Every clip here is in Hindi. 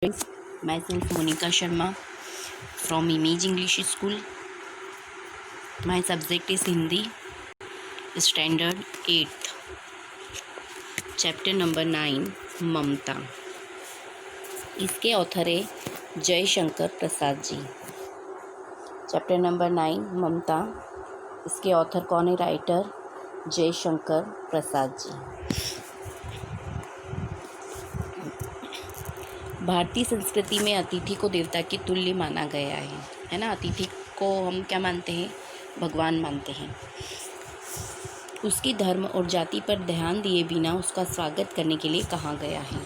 Myself Monica Sharma from Image English School. My subject is Hindi, Standard 8th, Chapter number 9, ममता. इसके ऑथर है जयशंकर प्रसाद जी. चैप्टर नंबर 9 ममता. इसके ऑथर कौन है? राइटर जयशंकर प्रसाद जी. भारतीय संस्कृति में अतिथि को देवता की तुल्य माना गया है ना. अतिथि को हम क्या मानते हैं? भगवान मानते हैं. उसकी धर्म और जाति पर ध्यान दिए बिना उसका स्वागत करने के लिए कहा गया है.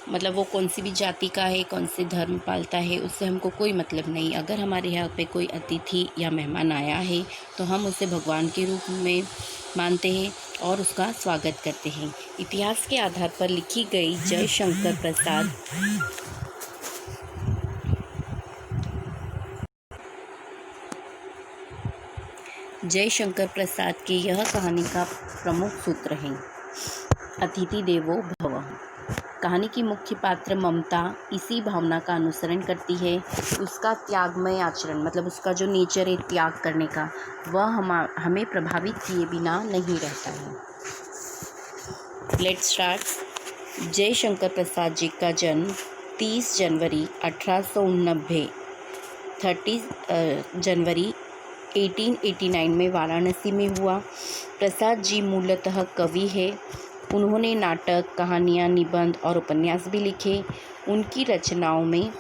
मतलब वो कौन सी भी जाति का है, कौन से धर्म पालता है, उससे हमको कोई मतलब नहीं. अगर हमारे यहाँ पे कोई अतिथि या मेहमान आया है तो हम उसे भगवान के रूप में मानते हैं और उसका स्वागत करते हैं. इतिहास के आधार पर लिखी गई जयशंकर प्रसाद की यह कहानी का प्रमुख सूत्र है अतिथि देवो भव. कहानी की मुख्य पात्र ममता इसी भावना का अनुसरण करती है. उसका त्यागमय आचरण, मतलब उसका जो नेचर है त्याग करने का, वह हमें प्रभावित किए बिना नहीं रहता है. Let's start. जयशंकर प्रसाद जी का जन्म 30 जनवरी 1889 30 जनवरी 1889 में वाराणसी में हुआ. प्रसाद जी मूलतः कवि है. उन्होंने नाटक, कहानियाँ, निबंध और उपन्यास भी लिखे. उनकी रचनाओं में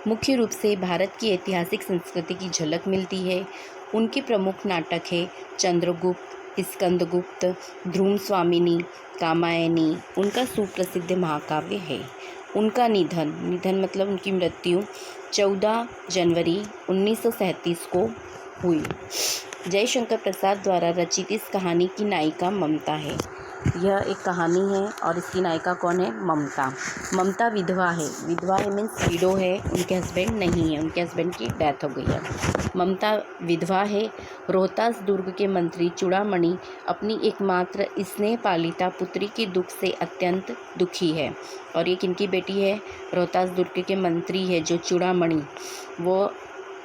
मुख्य रूप से भारत की ऐतिहासिक संस्कृति की झलक मिलती है. उनके प्रमुख नाटक है चंद्रगुप्त, स्कंदगुप्त, ध्रुव स्वामिनी, कामायनी. उनका सुप्रसिद्ध महाकाव्य है. उनका निधन मतलब उनकी मृत्यु 14 जनवरी 1937 को हुई. जयशंकर प्रसाद द्वारा रचित इस कहानी की नायिका ममता है. यह एक कहानी है और इसकी नायिका कौन है? ममता. ममता विधवा है. विधवा है मीन्स विडो है. उनके हस्बैंड नहीं है, उनके हस्बैंड की डेथ हो गई है. ममता विधवा है. रोहतास दुर्ग के मंत्री चूड़ामणि अपनी एकमात्र स्नेह पालिता पुत्री के दुख से अत्यंत दुखी है. और ये किनकी बेटी है? रोहतास दुर्ग के मंत्री है जो चूड़ामणि, वो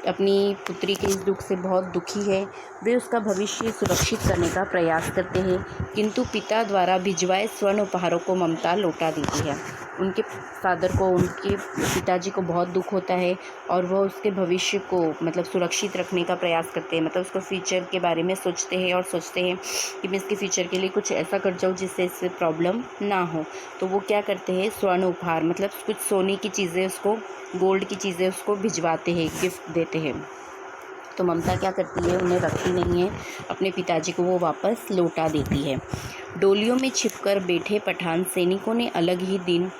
अपनी पुत्री के इस दुख से बहुत दुखी है. वे उसका भविष्य सुरक्षित करने का प्रयास करते हैं, किंतु पिता द्वारा भिजवाए स्वर्ण उपहारों को ममता लौटा देती है. उनके फादर को, उनके पिताजी को बहुत दुख होता है और वह उसके भविष्य को मतलब सुरक्षित रखने का प्रयास करते हैं. मतलब उसको फ्यूचर के बारे में सोचते हैं और सोचते हैं कि मैं इसके फ्यूचर के लिए कुछ ऐसा कर जाऊँ जिससे इससे प्रॉब्लम ना हो. तो वो क्या करते हैं? स्वर्ण उपहार मतलब कुछ सोने की चीज़ें, उसको गोल्ड की चीज़ें उसको भिजवाते हैं, गिफ्ट देते हैं. तो ममता क्या करती है? उन्हें रखती नहीं है. अपने पिताजी को वो वापस लौटा देती है. डोलियों में छिपकर बैठे पठान सैनिकों ने अलग ही दिन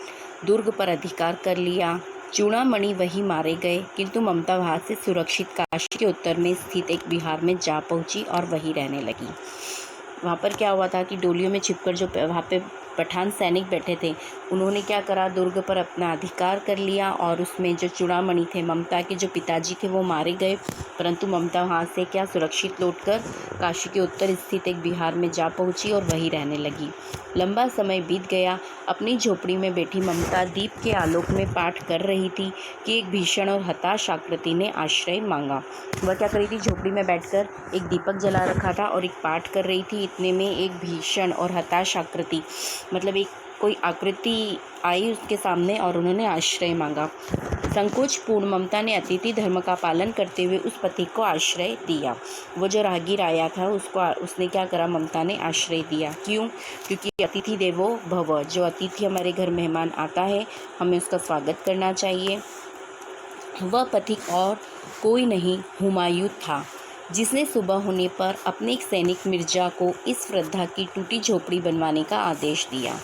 दुर्ग पर अधिकार कर लिया. चूड़ामणि वहीं मारे गए, किंतु ममता वहाँ से सुरक्षित काशी के उत्तर में स्थित एक बिहार में जा पहुँची और वहीं रहने लगी. वहाँ पर क्या हुआ था कि डोलियों में छिपकर जो वहाँ पे पठान सैनिक बैठे थे, उन्होंने क्या करा? दुर्ग पर अपना अधिकार कर लिया और उसमें जो चूड़ामणि थे, ममता के जो पिताजी थे, वो मारे गए. परंतु ममता वहाँ से क्या सुरक्षित लौटकर काशी के उत्तर स्थित एक बिहार में जा पहुँची और वहीं रहने लगी. लंबा समय बीत गया. अपनी झोपड़ी में बैठी ममता दीप के आलोक में पाठ कर रही थी कि एक भीषण और हताश आकृति ने आश्रय मांगा. वह क्या कर रही थी? झोपड़ी में बैठकर एक दीपक जला रखा था और एक पाठ कर रही थी. इतने में एक भीषण और हताश आकृति मतलब एक कोई आकृति आई उसके सामने और उन्होंने आश्रय मांगा. संकोचपूर्ण ममता ने अतिथि धर्म का पालन करते हुए उस पति को आश्रय दिया. वो जो राहगीर आया था उसने क्या करा? ममता ने आश्रय दिया. क्यों? क्योंकि अतिथि देवो भव, जो अतिथि हमारे घर मेहमान आता है हमें उसका स्वागत करना चाहिए. वह पति और कोई नहीं, हुमायूं था, जिसने सुबह होने पर अपने एक सैनिक मिर्जा को इस वृद्धा की टूटी झोपड़ी बनवाने का आदेश दिया.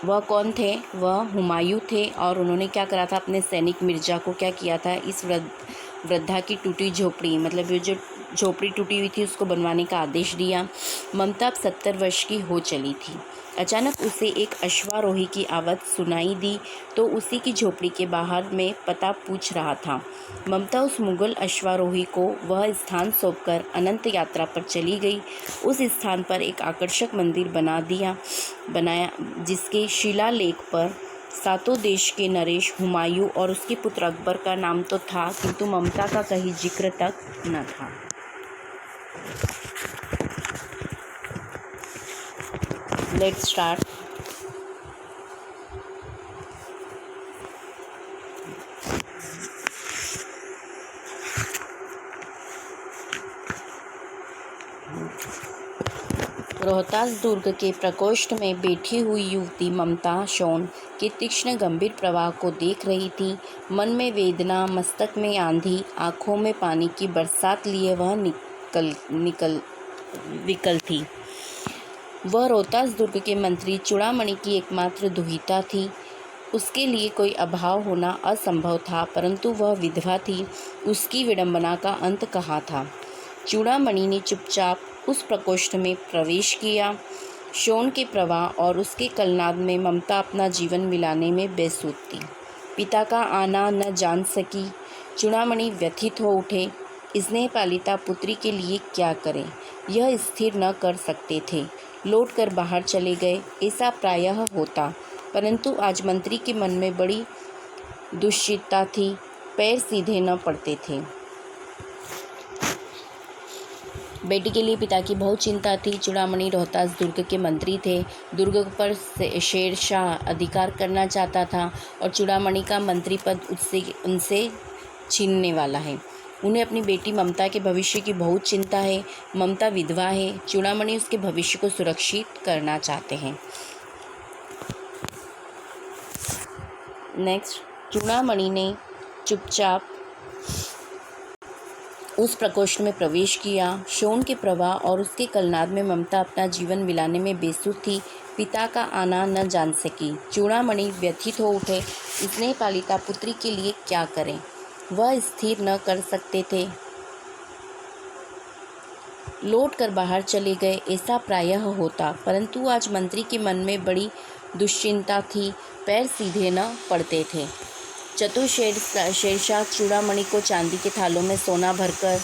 वह कौन थे? वह हुमायूं थे. और उन्होंने क्या करा था? अपने सैनिक मिर्जा को क्या किया था? इस वृद्धा की टूटी झोपड़ी मतलब ये जो झोपड़ी टूटी हुई थी उसको बनवाने का आदेश दिया. ममता अब 70 वर्ष की हो चली थी. अचानक उसे एक अश्वारोही की आवाज़ सुनाई दी तो उसी की झोपड़ी के बाहर में पता पूछ रहा था। ममता उस मुगल अश्वारोही को वह स्थान सौंपकर अनंत यात्रा पर चली गई। उस स्थान पर एक आकर्षक मंदिर बनाया जिसके शिलालेख पर सातों देश के नरेश, हुमायूं और उसके पुत्र अकबर का नाम तो था, किंतु ममता का कहीं जिक्र तक न था। Let's start. रोहतास दुर्ग के प्रकोष्ठ में बैठी हुई युवती ममता शोन के तीक्ष्ण गंभीर प्रवाह को देख रही थी। मन में वेदना, मस्तक में आंधी, आँखों में पानी की बरसात लिए वह विकल थी। वह रोहतास दुर्ग के मंत्री चूड़ामणि की एकमात्र दुहिता थी। उसके लिए कोई अभाव होना असंभव था, परंतु वह विधवा थी। उसकी विडंबना का अंत कहाँ था। चूड़ामणि ने चुपचाप उस प्रकोष्ठ में प्रवेश किया। शोन के प्रवाह और उसके कलनाद में ममता अपना जीवन मिलाने में बेसुध थी। पिता का आना न जान सकी। चूड़ामणि व्यथित हो उठे। स्नेह पालिता पुत्री के लिए क्या करें, यह स्थिर न कर सकते थे। लौटकर बाहर चले गए, ऐसा प्रायः होता, परंतु आज मंत्री के मन में बड़ी दुश्चिंता थी। पैर सीधे न पड़ते थे। बेटी के लिए पिता की बहुत चिंता थी। चूड़ामणि रोहतास दुर्ग के मंत्री थे। दुर्ग पर शेरशाह अधिकार करना चाहता था और चूड़ामणि का मंत्री पद उनसे छीनने वाला है। उन्हें अपनी बेटी ममता के भविष्य की बहुत चिंता है। ममता विधवा है। चूड़ामणि उसके भविष्य को सुरक्षित करना चाहते हैं। नेक्स्ट, चूड़ामणि ने चुपचाप उस प्रकोष्ठ में प्रवेश किया। शोन के प्रवाह और उसके कलनाद में ममता अपना जीवन मिलाने में बेसुध थी। पिता का आना न जान सकी। चूड़ामणि व्यथित हो उठे। स्नेह पालिता पुत्री के लिए क्या करें, वह स्थिर न कर सकते थे। लौटकर बाहर चले गए, ऐसा प्रायः होता, परंतु आज मंत्री के मन में बड़ी दुश्चिंता थी। पैर सीधे न पड़ते थे। चतुर शेरशाह चूड़ामणि को चांदी के थालों में सोना भरकर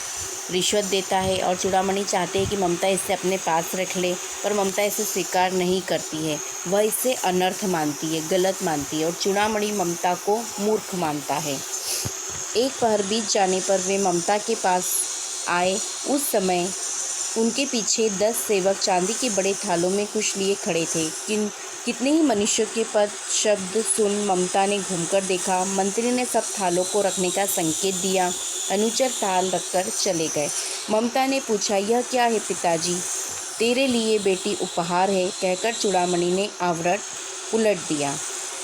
रिश्वत देता है और चूड़ामणि चाहते हैं कि ममता इसे अपने पास रख ले, पर ममता इसे स्वीकार नहीं करती है। वह इसे अनर्थ मानती है, गलत मानती है और चूड़ामणि ममता को मूर्ख मानता है। एक पहर बीत जाने पर वे ममता के पास आए। उस समय उनके पीछे 10 सेवक चांदी के बड़े थालों में कुछ लिए खड़े थे। कितने ही मनुष्यों के पद शब्द सुन ममता ने घूमकर देखा। मंत्री ने सब थालों को रखने का संकेत दिया। अनुचर थाल रखकर चले गए। ममता ने पूछा, यह क्या है पिताजी? तेरे लिए बेटी उपहार है, कहकर चूड़ामणि ने आवरण उलट दिया।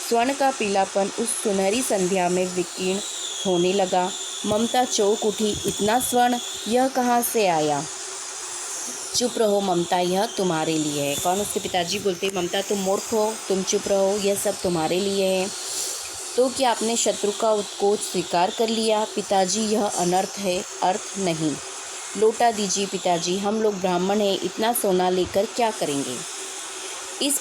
स्वर्ण का पीलापन उस सुनहरी संध्या में विकीर्ण होने लगा। ममता चौंक उठी। इतना स्वर्ण, यह कहाँ से आया? चुप रहो ममता, यह तुम्हारे लिए है। कौन? उसके पिताजी बोलते, ममता तुम मूर्ख हो, तुम चुप रहो, यह सब तुम्हारे लिए है। तो क्या आपने शत्रु का उत्कोच स्वीकार कर लिया? पिताजी, यह अनर्थ है, अर्थ नहीं। लौटा दीजिए पिताजी, हम लोग ब्राह्मण हैं, इतना सोना लेकर क्या करेंगे? इस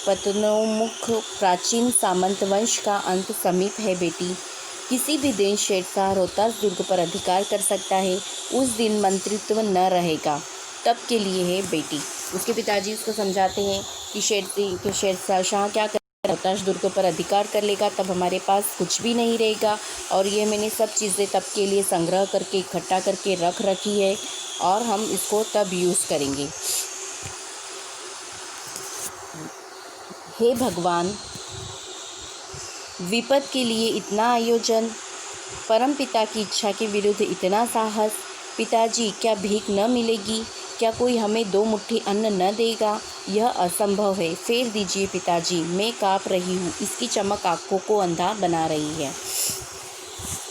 पतनोन्मुख प्राचीन सामंत वंश का अंत समीप है बेटी। किसी भी दिन शेरशाह रोहतास दुर्ग पर अधिकार कर सकता है। उस दिन मंत्रित्व न रहेगा, तब के लिए है बेटी। उसके पिताजी उसको समझाते हैं कि शेरशाह क्या कर रोहतास दुर्ग पर अधिकार कर लेगा, तब हमारे पास कुछ भी नहीं रहेगा और ये मैंने सब चीज़ें तब के लिए संग्रह करके इकट्ठा करके रख रखी है और हम इसको तब यूज़ करेंगे। हे भगवान, विपद के लिए इतना आयोजन, परमपिता की इच्छा के विरुद्ध इतना साहस। पिताजी, क्या भीख न मिलेगी? क्या कोई हमें 2 मुट्ठी अन्न न देगा? यह असंभव है। फेर दीजिए पिताजी, मैं काँप रही हूँ। इसकी चमक आँखों को अंधा बना रही है।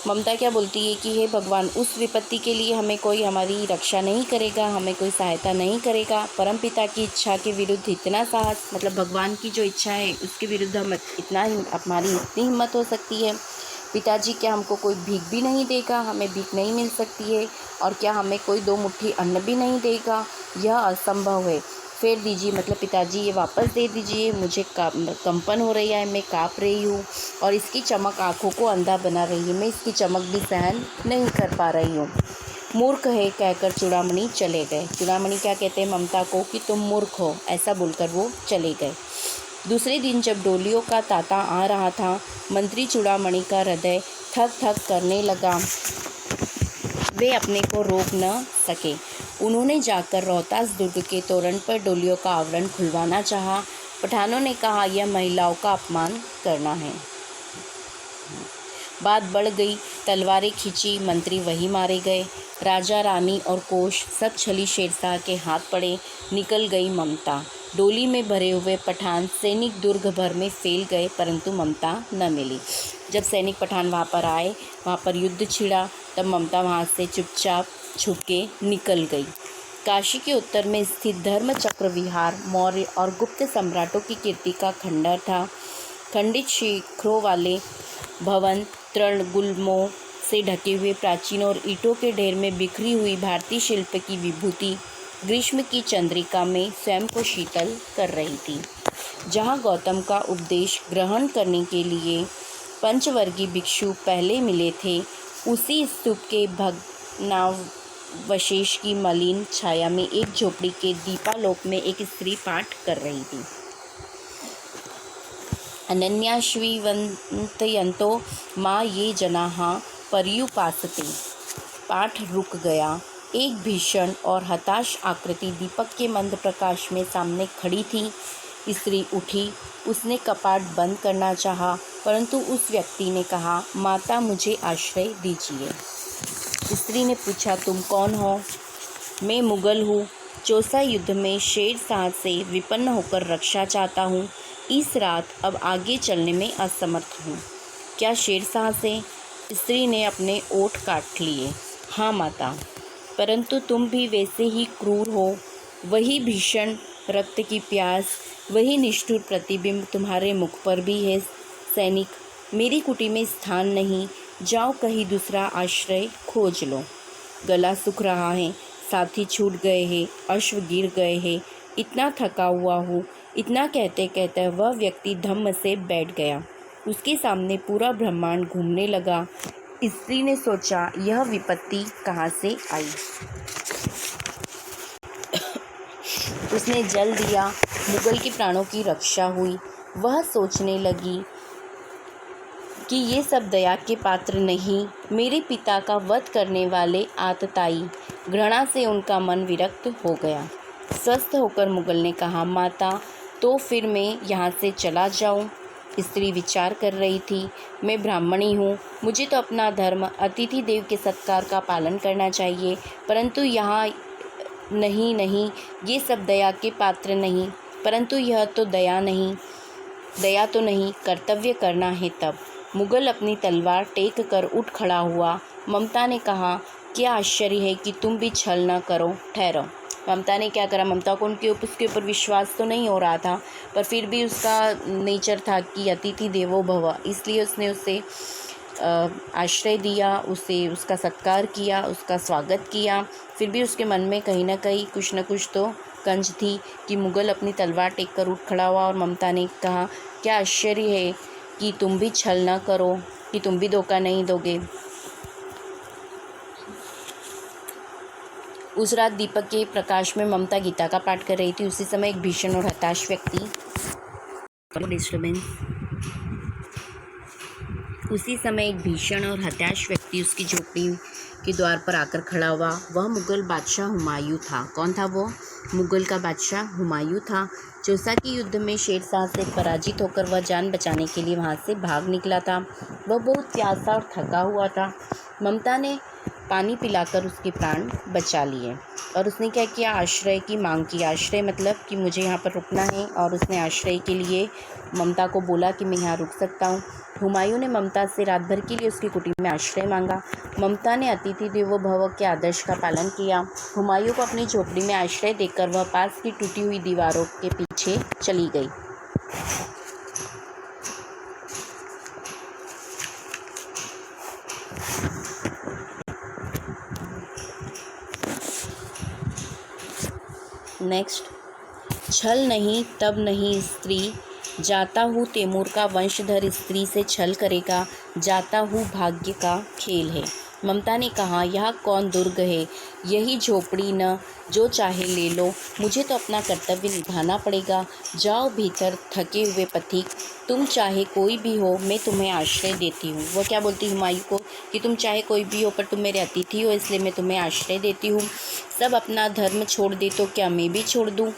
ममता क्या बोलती है कि हे भगवान, उस विपत्ति के लिए हमें कोई हमारी रक्षा नहीं करेगा, हमें कोई सहायता नहीं करेगा। परमपिता की इच्छा के विरुद्ध इतना साहस, मतलब भगवान की जो इच्छा है उसके विरुद्ध हमारी इतनी हिम्मत हो सकती है। पिताजी, क्या हमको कोई भीख भी नहीं देगा? हमें भीख नहीं मिल सकती है। और क्या हमें कोई 2 मुट्ठी अन्न भी नहीं देगा? यह असंभव है। फेर दीजिए, मतलब पिताजी ये वापस दे दीजिए, मुझे कंपन हो रही है, मैं काँप रही हूँ और इसकी चमक आँखों को अंधा बना रही है, मैं इसकी चमक भी सहन नहीं कर पा रही हूँ। मूर्ख है कहकर चूड़ामणि चले गए। चूड़ामणि क्या कहते हैं ममता को कि तुम मूर्ख हो, ऐसा बोलकर वो चले गए। दूसरे दिन जब डोलियों का तांता आ रहा था, मंत्री चूड़ामणि का हृदय थक थक करने लगा। वे अपने को रोक न सके। उन्होंने जाकर रोहतास दुर्ग के तोरण पर डोलियों का आवरण खुलवाना चाहा। पठानों ने कहा, यह महिलाओं का अपमान करना है। बात बढ़ गई, तलवारें खींची, मंत्री वही मारे गए। राजा रानी और कोष सब छली शेरशाह के हाथ पड़े। निकल गई ममता। डोली में भरे हुए पठान सैनिक दुर्ग भर में फैल गए, परंतु ममता न मिली। जब सैनिक पठान वहाँ पर आए, वहाँ पर युद्ध छिड़ा, तब ममता वहाँ से चुपचाप छुप के निकल गई। काशी के उत्तर में स्थित धर्म चक्र विहार मौर्य और गुप्त सम्राटों की कीर्ति का खंडर था। खंडित शिखरों वाले भवन, तृणगुल्मों से ढके हुए प्राचीन और ईंटों के ढेर में बिखरी हुई भारतीय शिल्प की विभूति ग्रीष्म की चंद्रिका में स्वयं को शीतल कर रही थी। जहाँ गौतम का उपदेश ग्रहण करने के लिए पंचवर्गीय भिक्षु पहले मिले थे, उसी स्तूप के भग्नावशेष की मलिन छाया में एक झोपड़ी के दीपालोक में एक स्त्री पाठ कर रही थी। अनन्याश्विवन्तयन्तो माँ ये जनाः पर्युपासते। पाठ रुक गया। एक भीषण और हताश आकृति दीपक के मंद प्रकाश में सामने खड़ी थी। स्त्री उठी। उसने कपाट बंद करना चाहा, परंतु उस व्यक्ति ने कहा, माता मुझे आश्रय दीजिए। स्त्री ने पूछा, तुम कौन हो? मैं मुगल हूँ। चौसा युद्ध में शेर शाह से विपन्न होकर रक्षा चाहता हूँ। इस रात अब आगे चलने में असमर्थ हूँ। क्या शेर शाह से? स्त्री ने अपने ओठ काट लिए। हाँ माता, परंतु तुम भी वैसे ही क्रूर हो। वही भीषण रक्त की प्यास, वही निष्ठुर प्रतिबिंब तुम्हारे मुख पर भी है। सैनिक, मेरी कुटी में स्थान नहीं, जाओ कहीं दूसरा आश्रय खोज लो। गला सूख रहा है, साथी छूट गए हैं, अश्व गिर गए हैं, इतना थका हुआ हूँ। इतना कहते कहते वह व्यक्ति धम्म से बैठ गया। उसके सामने पूरा ब्रह्मांड घूमने लगा। स्त्री ने सोचा, यह विपत्ति कहाँ से आई? उसने जल दिया, मुगल के प्राणों की रक्षा हुई। वह सोचने लगी कि ये सब दया के पात्र नहीं, मेरे पिता का वध करने वाले आतताई। घृणा से उनका मन विरक्त हो गया। स्वस्थ होकर मुगल ने कहा, माता तो फिर मैं यहाँ से चला जाऊँ? स्त्री विचार कर रही थी। मैं ब्राह्मणी हूँ, मुझे तो अपना धर्म अतिथि देव के सत्कार का पालन करना चाहिए, परंतु यहाँ नहीं, ये सब दया के पात्र नहीं। परंतु यह तो दया तो नहीं, कर्तव्य करना है तब। मुगल अपनी तलवार टेक कर उठ खड़ा हुआ। ममता ने कहा, क्या आश्चर्य है कि तुम भी छल न करो, ठहरो। ममता ने क्या करा? ममता को उसके ऊपर विश्वास तो नहीं हो रहा था, पर फिर भी उसका नेचर था कि अतिथि देवो भव, इसलिए उसने उसे आश्रय दिया, उसे उसका सत्कार किया, उसका स्वागत किया। फिर भी उसके मन में कहीं ना कहीं कुछ न कुछ तो कंज थी कि मुगल अपनी तलवार टेक कर उठ खड़ा हुआ और ममता ने कहा, क्या आश्चर्य है कि तुम भी छल ना करो, कि तुम भी धोखा नहीं दोगे। उस रात दीपक के प्रकाश में ममता गीता का पाठ कर रही थी। उसी समय एक भीषण और हताश व्यक्ति उसकी झोपड़ी के द्वार पर आकर खड़ा हुआ। वह मुगल बादशाह हुमायूं था। कौन था वो? मुगल का बादशाह हुमायूं था। चौसा के युद्ध में शेर शाह से पराजित होकर वह जान बचाने के लिए वहाँ से भाग निकला था। वह बहुत प्यासा और थका हुआ था। ममता ने पानी पिलाकर उसके प्राण बचा लिए और उसने क्या किया? आश्रय की मांग की। आश्रय मतलब कि मुझे यहाँ पर रुकना है, और उसने आश्रय के लिए ममता को बोला कि मैं यहाँ रुक सकता हूँ। हुमायूं ने ममता से रात भर के लिए उसकी कुटी में आश्रय मांगा। ममता ने अतिथि देवो भव के आदर्श का पालन किया। हुमायूं को अपनी झोपड़ी में आश्रय देकर वह पास की टूटी हुई दीवारों के पीछे चली गई। नेक्स्ट, छल नहीं तब नहीं स्त्री, जाता हूँ तैमूर का वंशधर स्त्री से छल करेगा, जाता हूँ भाग्य का खेल है। ममता ने कहा, यह कौन दुर्ग है, यही झोपड़ी न, जो चाहे ले लो, मुझे तो अपना कर्तव्य निभाना पड़ेगा। जाओ भीतर थके हुए पथिक, तुम चाहे कोई भी हो, मैं तुम्हें आश्रय देती हूँ। वो क्या बोलती हुमायूं को कि तुम चाहे कोई भी हो पर तुम मेरे अतिथि हो, इसलिए मैं तुम्हें आश्रय देती हूँ। सब अपना धर्म छोड़ दे तो क्या मैं भी छोड़ दूँ।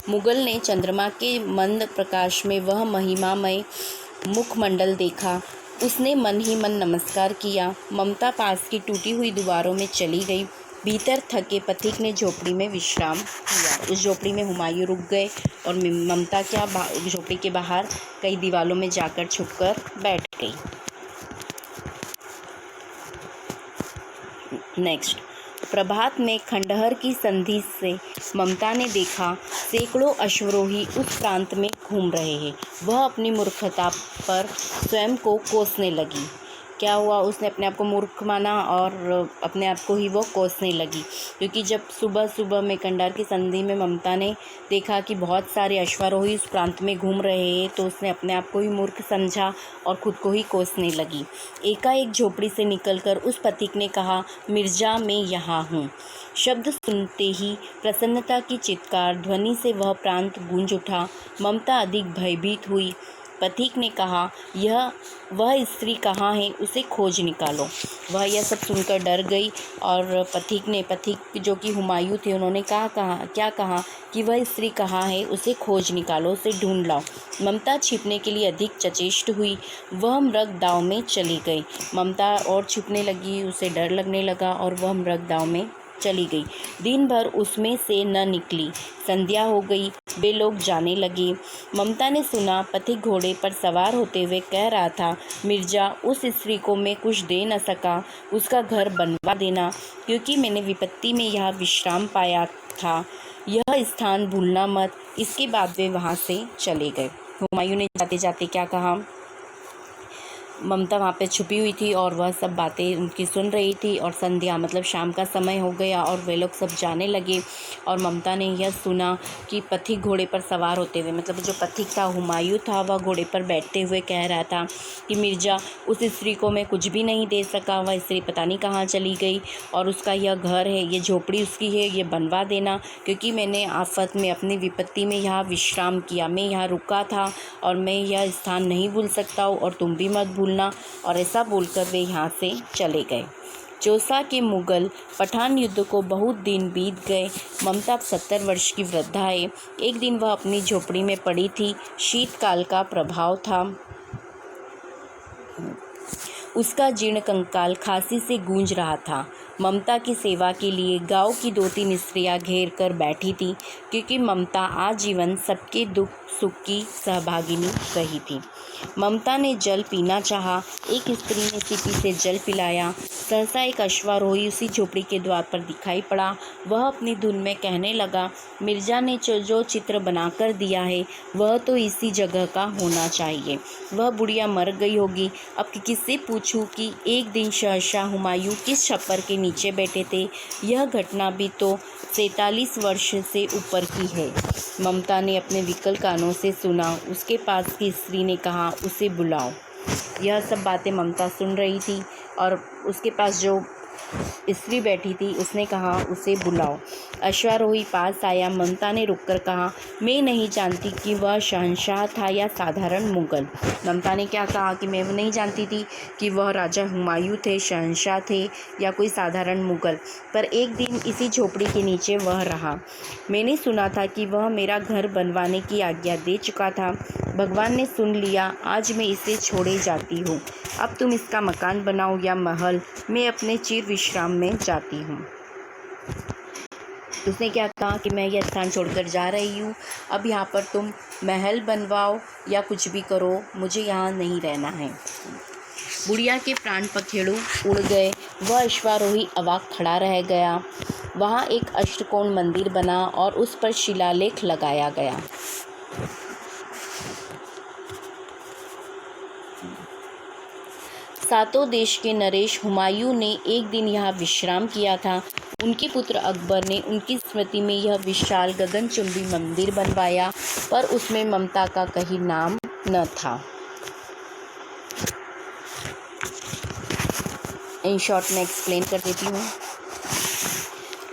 मुगल ने चंद्रमा के मंद प्रकाश में वह महिमामय मुखमंडल देखा। उसने मन ही मन नमस्कार किया। ममता पास की टूटी हुई दीवारों में चली गई। भीतर थके पथिक ने झोपड़ी में विश्राम किया। उस झोपड़ी में हुमायूं रुक गए और ममता क्या झोपड़ी के बाहर कई दीवारों में जाकर छुपकर बैठ गई। नेक्स्ट, प्रभात में खंडहर की संधि से ममता ने देखा सैकड़ों अश्वरोही उस प्रांत में घूम रहे हैं। वह अपनी मूर्खता पर स्वयं को कोसने लगी। क्या हुआ, उसने अपने आप को मूर्ख माना और अपने आप को ही वो कोसने लगी, क्योंकि जब सुबह सुबह में खंडहर की संधि में ममता ने देखा कि बहुत सारे अश्वारोही उस प्रांत में घूम रहे हैं, तो उसने अपने आप को ही मूर्ख समझा और खुद को ही कोसने लगी। एकाएक झोपड़ी से निकलकर उस पथिक ने कहा, मिर्जा मैं यहाँ हूँ। शब्द सुनते ही प्रसन्नता की चित्कार ध्वनि से वह प्रांत गूंज उठा। ममता अधिक भयभीत हुई। पथिक ने कहा, वह स्त्री कहाँ है, उसे खोज निकालो। वह यह सब सुनकर डर गई और पथिक जो कि हुमायूं थे, उन्होंने क्या कहा कि वह स्त्री कहाँ है, उसे खोज निकालो, उसे ढूंढ लाओ। ममता छिपने के लिए अधिक सचेष्ट हुई। वह मृग दाव में चली गई। ममता और छिपने लगी, उसे डर लगने लगा और वह मृग दाव में चली गई। दिन भर उसमें से न निकली। संध्या हो गई, वे लोग जाने लगे। ममता ने सुना पथिक घोड़े पर सवार होते हुए कह रहा था, मिर्जा, उस स्त्री को मैं कुछ दे न सका, उसका घर बनवा देना, क्योंकि मैंने विपत्ति में यहाँ विश्राम पाया था। यह स्थान भूलना मत। इसके बाद वे वहाँ से चले गए। हुमायूं ने जाते जाते क्या कहा, ममता वहाँ पे छुपी हुई थी और वह सब बातें उनकी सुन रही थी और संध्या मतलब शाम का समय हो गया और वे लोग सब जाने लगे। और ममता ने यह सुना कि पथिक घोड़े पर सवार होते हुए, मतलब जो पथिक था हुमायूं था, वह घोड़े पर बैठते हुए कह रहा था कि मिर्जा, उस स्त्री को मैं कुछ भी नहीं दे सका, वह स्त्री पता नहीं कहाँ चली गई और उसका यह घर है, ये झोपड़ी उसकी है, ये बनवा देना, क्योंकि मैंने आफत में अपनी विपत्ति में यहाँ विश्राम किया, मैं यहाँ रुका था और मैं यह स्थान नहीं भूल सकता हूँ और तुम भी मत भूलना। और ऐसा बोलकर वे यहाँ से चले गए। चौसा के मुगल पठान युद्ध को बहुत दिन बीत गए। ममता 70 वर्ष की वृद्धा है। एक दिन वह अपनी झोपड़ी में पड़ी थी। शीतकाल का प्रभाव था। उसका जीर्ण कंकाल खांसी से गूंज रहा था। ममता की सेवा के लिए गांव की 2-3 स्त्रियां घेर कर बैठी थी, क्योंकि ममता आजीवन सबके दुख सुख की सहभागिनी रही थी। ममता ने जल पीना चाहा। एक स्त्री ने सीपी से जल पिलाया। सहसा एक अश्वारोही उसी झोपड़ी के द्वार पर दिखाई पड़ा। वह अपनी धुन में कहने लगा, मिर्जा ने जो चित्र बनाकर दिया है वह तो इसी जगह का होना चाहिए। वह बुढ़िया मर गई होगी। अब किससे पूछूं कि एक दिन शहंशाह हुमायूं किस छप्पर के नीचे बैठे थे। यह घटना भी तो 47 वर्ष से ऊपर की है। ममता ने अपने विकल कानों से सुना। उसके पास की स्त्री ने कहा, उसे बुलाओ। यह सब बातें ममता सुन रही थी और उसके पास जो स्त्री बैठी थी उसने कहा, उसे बुलाओ। अश्वारोही पास आया। ममता ने रुककर कहा, मैं नहीं जानती कि वह शहंशाह था या साधारण मुगल। ममता ने क्या कहा कि मैं नहीं जानती थी कि वह राजा हुमायूं थे, शहंशाह थे या कोई साधारण मुगल, पर एक दिन इसी झोपड़ी के नीचे वह रहा। मैंने सुना था कि वह मेरा घर बनवाने की आज्ञा दे चुका था। भगवान ने सुन लिया। आज मैं इसे छोड़े जाती हूँ। अब तुम इसका मकान बनाओ या महल, मैं अपने चिर विश्राम में जाती हूँ। उसने क्या कहा कि मैं यह स्थान छोड़कर जा रही हूँ। अब यहाँ पर तुम महल बनवाओ या कुछ भी करो, मुझे यहाँ नहीं रहना है। बुढ़िया के प्राण पखेरु उड़ गए। वह अश्वारोही अवाक खड़ा रह गया। वहाँ एक अष्टकोण मंदिर बना और उस पर शिलालेख लगाया गया। सातों देश के नरेश हुमायूं ने एक दिन यहाँ विश्राम किया था। उनके पुत्र अकबर ने उनकी स्मृति में यह विशाल गगनचुंबी मंदिर बनवाया, पर उसमें ममता का कहीं नाम न था। इन शॉर्ट में एक्सप्लेन कर देती हूँ।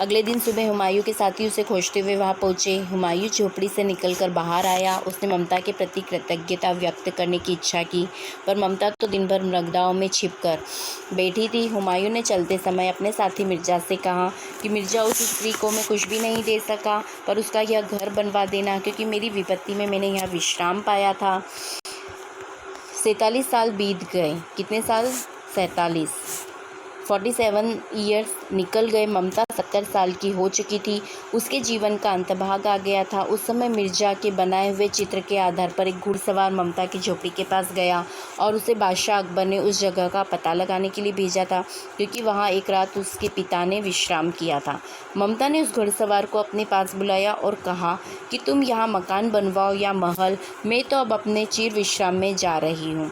अगले दिन सुबह हुमायूं के साथी उसे खोजते हुए वहां पहुंचे। हुमायूं झोपड़ी से निकलकर बाहर आया। उसने ममता के प्रति कृतज्ञता व्यक्त करने की इच्छा की, पर ममता तो दिन भर मृगदाओं में छिपकर बैठी थी। हुमायूं ने चलते समय अपने साथी मिर्जा से कहा कि मिर्जा, उस स्त्री को मैं कुछ भी नहीं दे सका, पर उसका यह घर बनवा देना, क्योंकि मेरी विपत्ति में मैंने यहाँ विश्राम पाया था। 47 साल बीत गए। कितने साल? 47 ईयर्स निकल गए। ममता 70 साल की हो चुकी थी। उसके जीवन का अंतभाग आ गया था। उस समय मिर्जा के बनाए हुए चित्र के आधार पर एक घुड़सवार ममता की झोपड़ी के पास गया और उसे बादशाह अकबर ने उस जगह का पता लगाने के लिए भेजा था, क्योंकि वहाँ एक रात उसके पिता ने विश्राम किया था। ममता ने उस घुड़सवार को अपने पास बुलाया और कहा कि तुम यहाँ मकान बनवाओ या महल, मैं तो अब अपने चिर विश्राम में जा रही हूँ।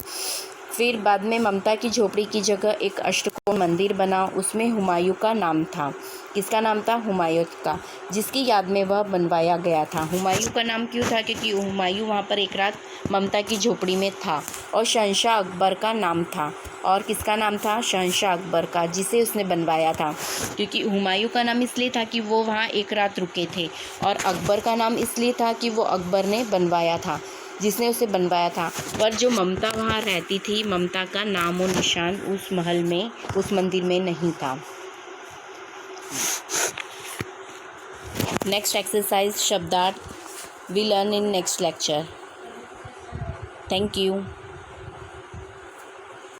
फिर बाद में ममता की झोपड़ी की जगह एक अष्टकोण मंदिर बना। उसमें हुमायूं का नाम था। किसका नाम था? हुमायूं का, जिसकी याद में वह बनवाया गया था। हुमायूं का नाम क्यों था? क्योंकि हुमायूं वहाँ पर एक रात ममता की झोपड़ी में था। और शहंशाह अकबर का नाम था। और किसका नाम था? शहंशाह अकबर का, जिसे उसने बनवाया था। क्योंकि हुमायूं का नाम इसलिए था कि वो वहाँ एक रात रुके थे, और अकबर का नाम इसलिए था कि वो अकबर ने बनवाया था, जिसने उसे बनवाया था। पर जो ममता वहाँ रहती थी, ममता का नाम और निशान उस महल में, उस मंदिर में नहीं था। नेक्स्ट एक्सरसाइज शब्दार्थ we learn in next lecture. Thank you.